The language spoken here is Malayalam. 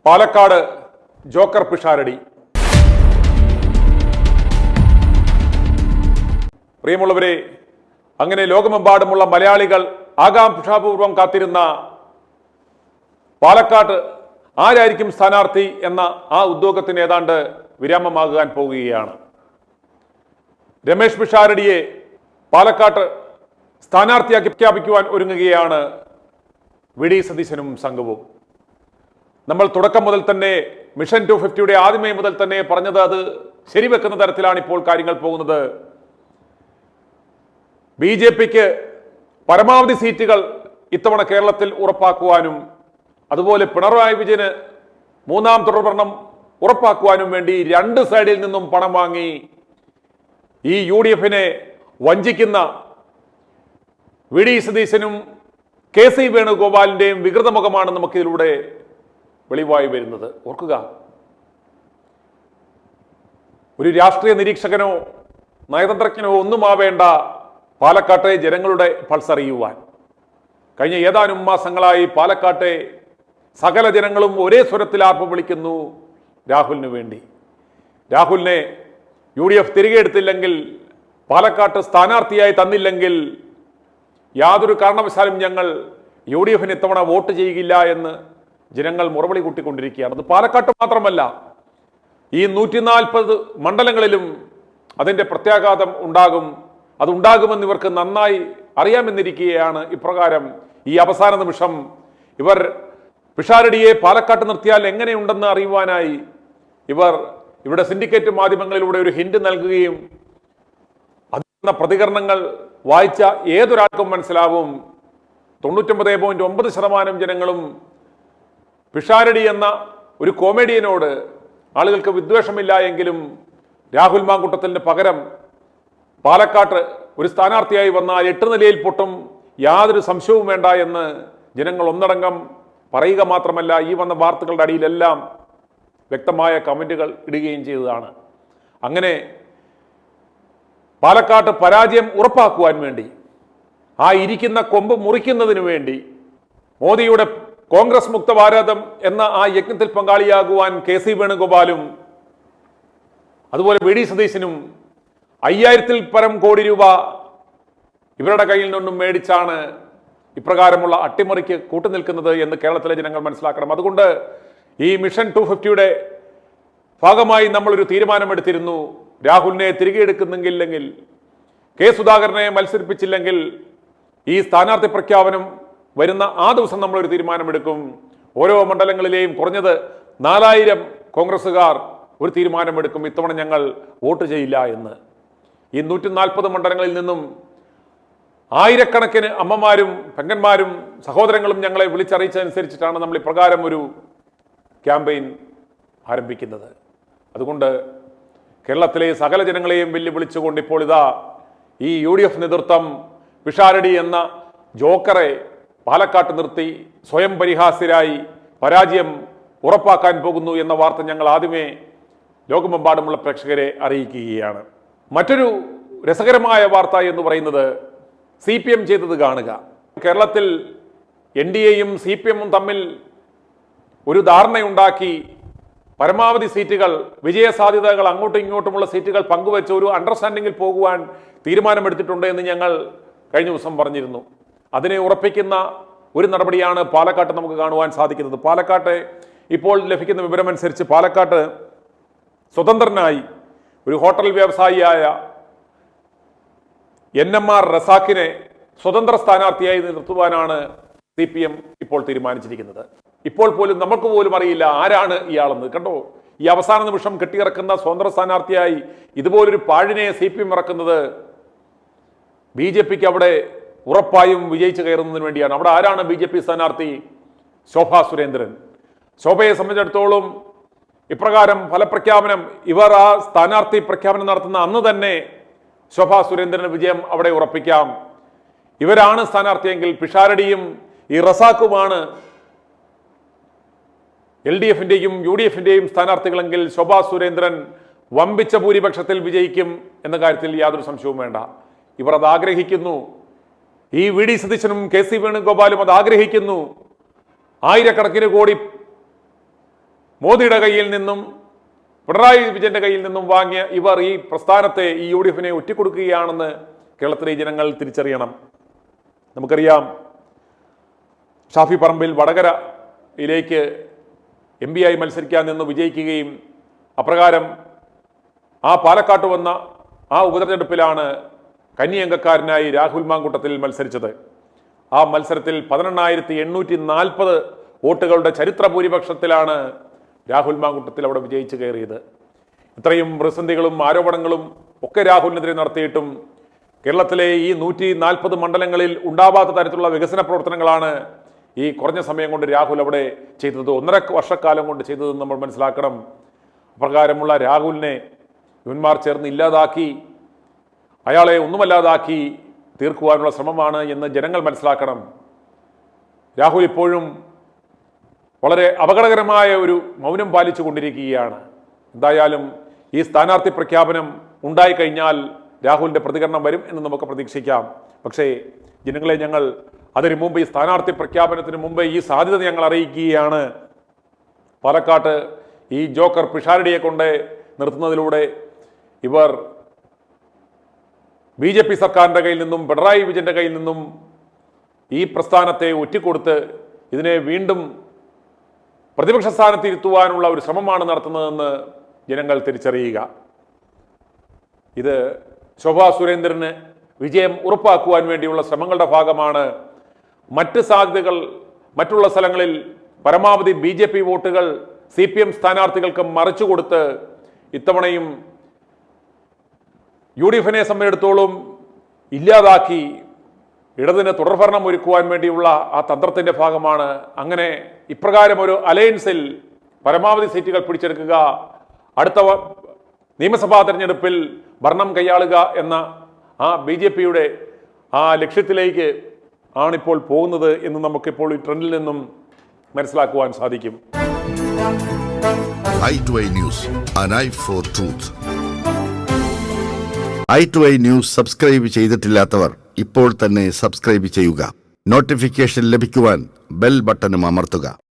പാലക്കാട് ജോക്കർ പിഷാരടി. പ്രിയമുള്ളവരെ, അങ്ങനെ ലോകമെമ്പാടുമുള്ള മലയാളികൾ ആകാംക്ഷാപൂർവം കാത്തിരുന്ന പാലക്കാട് ആരായിരിക്കും സ്ഥാനാർത്ഥി എന്ന ആ ഉദ്യോഗത്തിന് ഏതാണ്ട് വിരാമമാകാൻ പോവുകയാണ്. രമേശ് പിഷാരടിയെ പാലക്കാട് സ്ഥാനാർത്ഥിയാക്കി പ്രഖ്യാപിക്കുവാൻ ഒരുങ്ങുകയാണ് വി.ഡി. സതീശനും സംഘവും. നമ്മൾ തുടക്കം മുതൽ തന്നെ മിഷൻ 250യുടെ ആദ്യമേ മുതൽ തന്നെ പറഞ്ഞത് അത് ശരിവെക്കുന്ന തരത്തിലാണ് ഇപ്പോൾ കാര്യങ്ങൾ പോകുന്നത്. ബി.ജെ.പിക്ക് പരമാവധി സീറ്റുകൾ ഇത്തവണ കേരളത്തിൽ ഉറപ്പാക്കുവാനും അതുപോലെ പിണറായി വിജയന് മൂന്നാം തുടർഭരണം ഉറപ്പാക്കുവാനും വേണ്ടി രണ്ട് സൈഡിൽ നിന്നും പണം വാങ്ങി ഈ UDF-നെ വഞ്ചിക്കുന്ന വി.ഡി. സതീശനും കെ.സി. വേണുഗോപാലിന്റെയും വികൃതമുഖമാണ് നമുക്കിതിലൂടെ വെളിവായി വരുന്നത്. ഓർക്കുക, ഒരു രാഷ്ട്രീയ നിരീക്ഷകനോ നയതന്ത്രജ്ഞനോ ഒന്നുമാവേണ്ട പാലക്കാട്ടെ ജനങ്ങളുടെ പൾസ് അറിയുവാൻ കഴിഞ്ഞ ഏതാനും മാസങ്ങളായി പാലക്കാട്ടെ സകല ജനങ്ങളും ഒരേ സ്വരത്തിൽ ആർപ്പ് വിളിക്കുന്നു രാഹുലിന് വേണ്ടി. രാഹുലിനെ UDF തിരികെ എടുത്തില്ലെങ്കിൽ, പാലക്കാട്ട് സ്ഥാനാർത്ഥിയായി തന്നില്ലെങ്കിൽ യാതൊരു കാരണവശാലും ഞങ്ങൾ UDF-ന് ഇത്തവണ വോട്ട് ചെയ്യുകയില്ല എന്ന് ജനങ്ങൾ മുറവിളി കൂട്ടിക്കൊണ്ടിരിക്കുകയാണ്. അത് പാലക്കാട്ട് മാത്രമല്ല, ഈ 140 മണ്ഡലങ്ങളിലും അതിൻ്റെ പ്രത്യാഘാതം ഉണ്ടാകും. അതുണ്ടാകുമെന്ന് ഇവർക്ക് നന്നായി അറിയാമെന്നിരിക്കുകയാണ്. ഇപ്രകാരം ഈ അവസാന നിമിഷം ഇവർ പിഷാരടിയെ പാലക്കാട്ട് നിർത്തിയാൽ എങ്ങനെയുണ്ടെന്ന് അറിയുവാനായി ഇവർ ഇവിടെ സിൻഡിക്കേറ്റ് മാധ്യമങ്ങളിലൂടെ ഒരു ഹിന്റ് നൽകുകയും അതിന്റെ പ്രതികരണങ്ങൾ വായിച്ച ഏതൊരാൾക്കും മനസ്സിലാവും 99.9% ജനങ്ങളും പിഷാരടി എന്ന ഒരു കോമഡിയനോട് ആളുകൾക്ക് വിദ്വേഷമില്ല എങ്കിലും രാഹുൽ മാങ്കൂട്ടത്തിന് പകരം പാലക്കാട്ട് ഒരു സ്ഥാനാർത്ഥിയായി വന്നാൽ 8 നിലയിൽ പൊട്ടും, യാതൊരു സംശയവും വേണ്ട എന്ന് ജനങ്ങൾ ഒന്നടങ്കം പറയുക മാത്രമല്ല, ഈ വന്ന വാർത്തകളുടെ അടിയിലെല്ലാം വ്യക്തമായ കമന്റുകൾ ഇടുകയും ചെയ്തതാണ്. അങ്ങനെ പാലക്കാട്ട് പരാജയം ഉറപ്പാക്കുവാൻ വേണ്ടി, ആ ഇരിക്കുന്ന കൊമ്പ് മുറിക്കുന്നതിന് വേണ്ടി മോദിയുടെ കോൺഗ്രസ് മുക്ത ഭാരതം എന്ന ആ യജ്ഞത്തിൽ പങ്കാളിയാകുവാൻ കെ.സി. വേണുഗോപാലും അതുപോലെ വി.ഡി. സതീശനും 5000-ൽ പരം കോടി രൂപ ഇവരുടെ കയ്യിൽ നിന്നും മേടിച്ചാണ് ഇപ്രകാരമുള്ള അട്ടിമറിക്ക് കൂട്ടുനിൽക്കുന്നത് എന്ന് കേരളത്തിലെ ജനങ്ങൾ മനസ്സിലാക്കണം. അതുകൊണ്ട് ഈ മിഷൻ 250യുടെ ഭാഗമായി നമ്മളൊരു തീരുമാനമെടുത്തിരുന്നു. രാഹുലിനെ തിരികെ എടുക്കുന്നെങ്കിൽ, കെ സുധാകരനെ മത്സരിപ്പിച്ചില്ലെങ്കിൽ ഈ സ്ഥാനാർത്ഥി പ്രഖ്യാപനം വരുന്ന ആ ദിവസം നമ്മളൊരു തീരുമാനമെടുക്കും. ഓരോ മണ്ഡലങ്ങളിലെയും കുറഞ്ഞത് 4000 കോൺഗ്രസ്സുകാർ ഒരു തീരുമാനമെടുക്കും, ഇത്തവണ ഞങ്ങൾ വോട്ട് ചെയ്യില്ല എന്ന്. ഈ 140 മണ്ഡലങ്ങളിൽ നിന്നും ആയിരക്കണക്കിന് അമ്മമാരും പെങ്ങന്മാരും സഹോദരങ്ങളും ഞങ്ങളെ വിളിച്ചറിയിച്ചതനുസരിച്ചിട്ടാണ് നമ്മൾ ഇപ്രകാരം ഒരു ക്യാമ്പയിൻ ആരംഭിക്കുന്നത്. അതുകൊണ്ട് കേരളത്തിലെ സകല ജനങ്ങളെയും വെല്ലുവിളിച്ചുകൊണ്ട് ഇപ്പോൾ ഇതാ ഈ UDF നേതൃത്വം പിഷാരടി എന്ന ജോക്കറെ പാലക്കാട്ട് നിർത്തി സ്വയം പരിഹാസ്യരായി പരാജയം ഉറപ്പാക്കാൻ പോകുന്നു എന്ന വാർത്ത ഞങ്ങൾ ആദ്യമേ ലോകമെമ്പാടുമുള്ള പ്രേക്ഷകരെ അറിയിക്കുകയാണ്. മറ്റൊരു രസകരമായ വാർത്ത എന്ന് പറയുന്നത് CPM ചെയ്തത് കാണുക. കേരളത്തിൽ NDAയും CPM-ഉം തമ്മിൽ ഒരു ധാരണയുണ്ടാക്കി പരമാവധി സീറ്റുകൾ, വിജയസാധ്യതകൾ അങ്ങോട്ടും ഇങ്ങോട്ടുമുള്ള സീറ്റുകൾ പങ്കുവെച്ച് ഒരു അണ്ടർസ്റ്റാൻഡിങ്ങിൽ പോകുവാൻ തീരുമാനമെടുത്തിട്ടുണ്ട് എന്ന് ഞങ്ങൾ കഴിഞ്ഞ ദിവസം പറഞ്ഞിരുന്നു. അതിനെ ഉറപ്പിക്കുന്ന ഒരു നടപടിയാണ് പാലക്കാട്ട് നമുക്ക് കാണുവാൻ സാധിക്കുന്നത്. പാലക്കാട്ട് ഇപ്പോൾ ലഭിക്കുന്ന വിവരമനുസരിച്ച് പാലക്കാട്ട് സ്വതന്ത്രനായി ഒരു ഹോട്ടൽ വ്യവസായിയായ NMR റസാഖിനെ സ്വതന്ത്ര സ്ഥാനാർത്ഥിയായി നിർത്തുവാനാണ് CPM ഇപ്പോൾ തീരുമാനിച്ചിരിക്കുന്നത്. ഇപ്പോൾ പോലും നമുക്ക് പോലും അറിയില്ല ആരാണ് ഇയാളെന്ന്. കണ്ടോ, ഈ അവസാന നിമിഷം കെട്ടിയിറക്കുന്ന സ്വതന്ത്ര സ്ഥാനാർത്ഥിയായി ഇതുപോലൊരു പാഴിനെ CPM ഇറക്കുന്നത് BJPക്ക് അവിടെ ഉറപ്പായും വിജയിച്ചു കയറുന്നതിന് വേണ്ടിയാണ്. അവിടെ ആരാണ് BJP സ്ഥാനാർത്ഥി? ശോഭാ സുരേന്ദ്രൻ. ശോഭയെ സംബന്ധിച്ചിടത്തോളം ഇപ്രകാരം ഫലപ്രഖ്യാപനം, ഇവർ ആ സ്ഥാനാർത്ഥി പ്രഖ്യാപനം നടത്തുന്ന അന്ന് തന്നെ ശോഭാ സുരേന്ദ്രന് വിജയം അവിടെ ഉറപ്പിക്കാം. ഇവരാണ് സ്ഥാനാർത്ഥിയെങ്കിൽ പിഷാരടിയും ഈ റസാഖുമാണ് LDF-ന്റെയും UDF-ന്റെയും സ്ഥാനാർത്ഥികളെങ്കിൽ ശോഭാ സുരേന്ദ്രൻ വമ്പിച്ച ഭൂരിപക്ഷത്തിൽ വിജയിക്കും എന്ന കാര്യത്തിൽ യാതൊരു സംശയവും വേണ്ട. ഇവർ അത് ആഗ്രഹിക്കുന്നു. ഈ വി.ഡി. സതീശനും കെ.സി. വേണുഗോപാലും അത് ആഗ്രഹിക്കുന്നു. ആയിരക്കണക്കിന് കോടി മോദിയുടെ കയ്യിൽ നിന്നും പിണറായി വിജയന്റെ കയ്യിൽ നിന്നും വാങ്ങിയ ഇവർ ഈ പ്രസ്ഥാനത്തെ, ഈ UDF-നെ ഒറ്റിക്കൊടുക്കുകയാണെന്ന് കേരളത്തിലെ ജനങ്ങൾ തിരിച്ചറിയണം. നമുക്കറിയാം, ഷാഫി പറമ്പിൽ വടകരയിലേക്ക് MP ആയി മത്സരിക്കാൻ നിന്ന് വിജയിക്കുകയും അപ്രകാരം ആ പാലക്കാട്ട് വന്ന ആ ഉപതെരഞ്ഞെടുപ്പിലാണ് കന്നി അംഗക്കാരനായി രാഹുൽ മാങ്കൂട്ടത്തിൽ മത്സരിച്ചത്. ആ മത്സരത്തിൽ 18,840 വോട്ടുകളുടെ ചരിത്ര ഭൂരിപക്ഷത്തിലാണ് രാഹുൽ മാങ്കൂട്ടത്തിൽ അവിടെ വിജയിച്ചു കയറിയത്. ഇത്രയും പ്രതിസന്ധികളും ആരോപണങ്ങളും ഒക്കെ രാഹുലിനെതിരെ നടത്തിയിട്ടും കേരളത്തിലെ ഈ 140 മണ്ഡലങ്ങളിൽ ഉണ്ടാവാത്ത തരത്തിലുള്ള വികസന പ്രവർത്തനങ്ങളാണ് ഈ കുറഞ്ഞ സമയം കൊണ്ട് രാഹുൽ അവിടെ ചെയ്തത്. 1.5 വർഷക്കാലം കൊണ്ട് ചെയ്തതെന്ന് നമ്മൾ മനസ്സിലാക്കണം. അപ്രകാരമുള്ള രാഹുലിനെ ഇവന്മാർ ചേർന്ന് ഇല്ലാതാക്കി, അയാളെ ഒന്നുമല്ലാതാക്കി തീർക്കുവാനുള്ള ശ്രമമാണ് എന്ന് ജനങ്ങൾ മനസ്സിലാക്കണം. രാഹുൽ ഇപ്പോഴും വളരെ അപകടകരമായ ഒരു മൗനം പാലിച്ചു കൊണ്ടിരിക്കുകയാണ്. എന്തായാലും ഈ സ്ഥാനാർത്ഥി പ്രഖ്യാപനം ഉണ്ടായിക്കഴിഞ്ഞാൽ രാഹുലിന്റെ പ്രതികരണം വരും എന്ന് നമുക്ക് പ്രതീക്ഷിക്കാം. പക്ഷേ ജനങ്ങളെ ഞങ്ങൾ അതിനു മുമ്പ്, ഈ സ്ഥാനാർത്ഥി പ്രഖ്യാപനത്തിന് മുമ്പ് ഈ സാധ്യത ഞങ്ങൾ അറിയിക്കുകയാണ്. പാലക്കാട്ട് ഈ ജോക്കർ പിഷാരടിയെ കൊണ്ട് നിർത്തുന്നതിലൂടെ ഇവർ BJP സർക്കാരിൻ്റെ കയ്യിൽ നിന്നും പിണറായി വിജയന്റെ കയ്യിൽ നിന്നും ഈ പ്രസ്ഥാനത്തെ ഒറ്റിക്കൊടുത്ത് ഇതിനെ വീണ്ടും പ്രതിപക്ഷ സ്ഥാനത്ത് ഇരുത്തുവാനുള്ള ഒരു ശ്രമമാണ് നടത്തുന്നതെന്ന് ജനങ്ങൾ തിരിച്ചറിയുക. ഇത് ശോഭാ സുരേന്ദ്രന് വിജയം ഉറപ്പാക്കുവാൻ വേണ്ടിയുള്ള ശ്രമങ്ങളുടെ ഭാഗമാണ്. മറ്റ് സാധ്യതകൾ, മറ്റുള്ള സ്ഥലങ്ങളിൽ പരമാവധി BJP വോട്ടുകൾ CPM സ്ഥാനാർത്ഥികൾക്ക് മറിച്ചുകൊടുത്ത് ഇത്തവണയും UDF-നെ സംബന്ധിച്ചിടത്തോളം ഇല്ലാതാക്കി ഇടതിന് തുടർഭരണം ഒരുക്കുവാൻ വേണ്ടിയുള്ള ആ തന്ത്രത്തിന്റെ ഭാഗമാണ്. അങ്ങനെ ഇപ്രകാരം ഒരു അലയൻസിൽ പരമാവധി സീറ്റുകൾ പിടിച്ചെടുക്കുക, അടുത്ത നിയമസഭാ തെരഞ്ഞെടുപ്പിൽ ഭരണം കൈയാളുക എന്ന ആ BJP-യുടെ ആ ലക്ഷ്യത്തിലേക്ക് ആണിപ്പോൾ പോകുന്നത് എന്ന് നമുക്കിപ്പോൾ ഈ ട്രെൻഡിൽ നിന്നും മനസ്സിലാക്കുവാൻ സാധിക്കും. i2i News, an eye for truth. i2i News subscribe ചെയ്തിട്ടില്ലാത്തവർ ഇപ്പോൾ തന്നെ സബ്സ്ക്രൈബ് ചെയ്യുക. നോട്ടിഫിക്കേഷൻ ലഭിക്കുവാൻ ബെൽ ബട്ടണും അമർത്തുക.